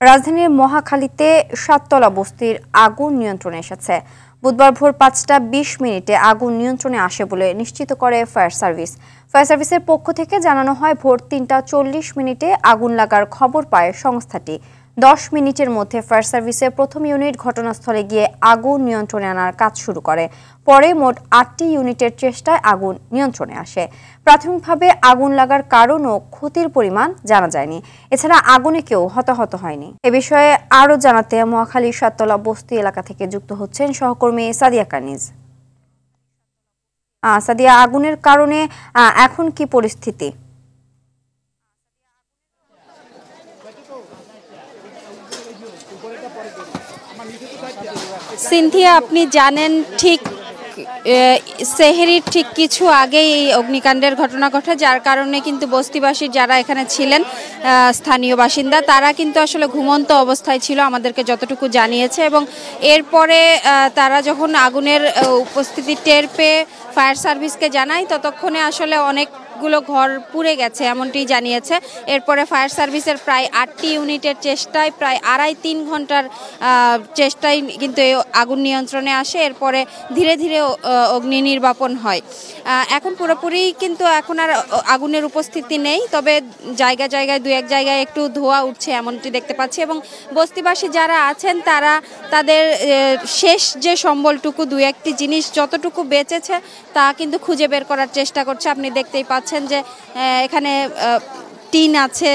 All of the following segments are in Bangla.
রাজধানীর মহাখালীতে সাততলা বস্তির আগুন নিয়ন্ত্রণে এসেছে। বুধবার ভোর ৫টা ২০ মিনিটে আগুন নিয়ন্ত্রণে আসে বলে নিশ্চিত করে ফায়ার সার্ভিস। ফায়ার সার্ভিসের পক্ষ থেকে জানানো হয়, ভোর ৩টা ৪০ মিনিটে আগুন লাগার খবর পায় সংস্থাটি। ১০ মিনিটের মধ্যে ফায়ার সার্ভিসের প্রথম ইউনিট ঘটনাস্থলে গিয়ে আগুন নিয়ন্ত্রণে আনার কাজ শুরু করে। পরে মোট ৮টি ইউনিটের চেষ্টায় আগুন নিয়ন্ত্রণে আসে। প্রাথমিকভাবে আগুন লাগার কারণ ও ক্ষতির পরিমাণ জানা যায়নি। এছাড়া আগুনে কেউ হতাহত হয়নি। এ বিষয়ে আরও জানাতে মহাখালীর সাততলা বস্তি এলাকা থেকে যুক্ত হচ্ছেন সহকর্মী সাদিয়া কানিজ। সাদিয়া, আগুনের কারণে এখন কি পরিস্থিতি? সিনথিয়া, আপনি জানেন ঠিক সেহরির ঠিক কিছু আগেই এই অগ্নিকাণ্ডের ঘটনা ঘটে, যার কারণে কিন্তু বস্তিবাসী যারা এখানে ছিলেন স্থানীয় বাসিন্দা তারা কিন্তু আসলে ঘুমন্ত অবস্থায় ছিল, আমাদেরকে যতটুকু জানিয়েছে। এবং এরপরে তারা যখন আগুনের উপস্থিতি টের পেয়ে ফায়ার সার্ভিসকে জানায়, ততক্ষণে আসলে অনেকগুলো ঘর পুড়ে গেছে এমনটি জানিয়েছে। এরপরে ফায়ার সার্ভিসের প্রায় ৮টি ইউনিটের চেষ্টায় প্রায় ২.৫-৩ ঘন্টার চেষ্টায় কিন্তু এই আগুন নিয়ন্ত্রণে আসে। এরপরে ধীরে ধীরে অগ্নি নির্বাপন হয়। এখন পুরোপুরি কিন্তু এখন আর আগুনের উপস্থিতি নেই, তবে জায়গায় জায়গায় দু এক জায়গায় একটু ধোঁয়া উঠছে এমনটি দেখতে পাচ্ছি। এবং বস্তিবাসী যারা আছেন তারা তাদের শেষ যে সম্বলটুকু, দু একটি জিনিস যতটুকু বেঁচেছে তা কিন্তু খুঁজে বের করার চেষ্টা করছে। আপনি দেখতেই পাচ্ছেন যে এখানে টিন আছে,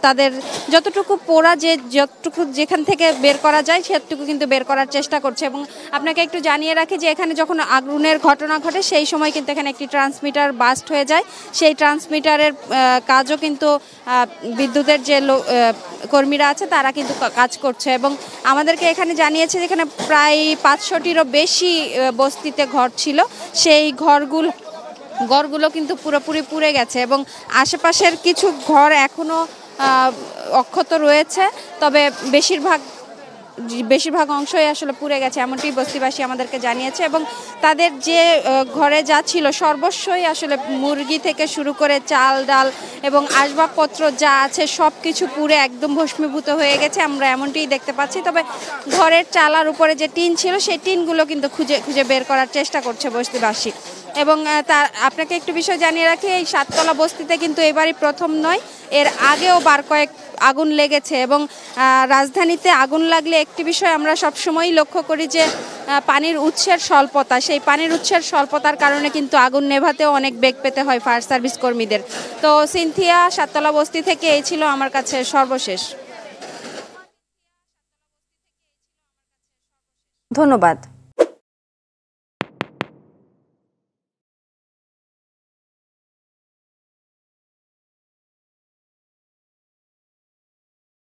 তাদের যতটুকু পোড়া যতটুকু যেখান থেকে বের করা যায় সেটুকু কিন্তু বের করার চেষ্টা করছে। এবং আপনাকে একটু জানিয়ে রাখি যে এখানে যখন আগুনের ঘটনা ঘটে সেই সময় কিন্তু এখানে একটি ট্রান্সমিটার বাস্ট হয়ে যায়। সেই ট্রান্সমিটারের কাজও কিন্তু বিদ্যুতের যে কর্মীরা আছে তারা কিন্তু কাজ করছে। এবং আমাদেরকে এখানে জানিয়েছে যে এখানে প্রায় ৫০০টিরও বেশি বস্তিতে ঘর ছিল, সেই ঘরগুলো কিন্তু পুরোপুরি পুড়ে গেছে। এবং আশেপাশের কিছু ঘর এখনও অক্ষত রয়েছে, তবে বেশিরভাগ অংশই আসলে পুড়ে গেছে এমনটি বস্তিবাসী আমাদেরকে জানিয়েছে। এবং তাদের যে ঘরে যা ছিল সর্বস্বই আসলে মুরগি থেকে শুরু করে চাল ডাল এবং আসবাবপত্র যা আছে সব কিছু পুড়ে একদম ভস্মীভূত হয়ে গেছে, আমরা এমনটিই দেখতে পাচ্ছি। তবে ঘরের চালার উপরে যে টিন ছিল সেই টিনগুলো কিন্তু খুঁজে বের করার চেষ্টা করছে বস্তিবাসী। এবং আপনাকে একটু বিষয় জানিয়ে রাখি, এই সাততলা বস্তিতে কিন্তু এবারই প্রথম নয়, এর আগেও বার কয়েক আগুন লেগেছে। এবং রাজধানীতে আগুন লাগলে একটি বিষয় আমরা সবসময়ই লক্ষ্য করি যে পানির উৎসের স্বল্পতা। সেই পানির উৎসের স্বল্পতার কারণে কিন্তু আগুন নেভাতেও অনেক বেগ পেতে হয় ফায়ার সার্ভিস কর্মীদের। তো সিনথিয়া, সাততলা বস্তি থেকে এই ছিল আমার কাছে সর্বশেষ। ধন্যবাদ।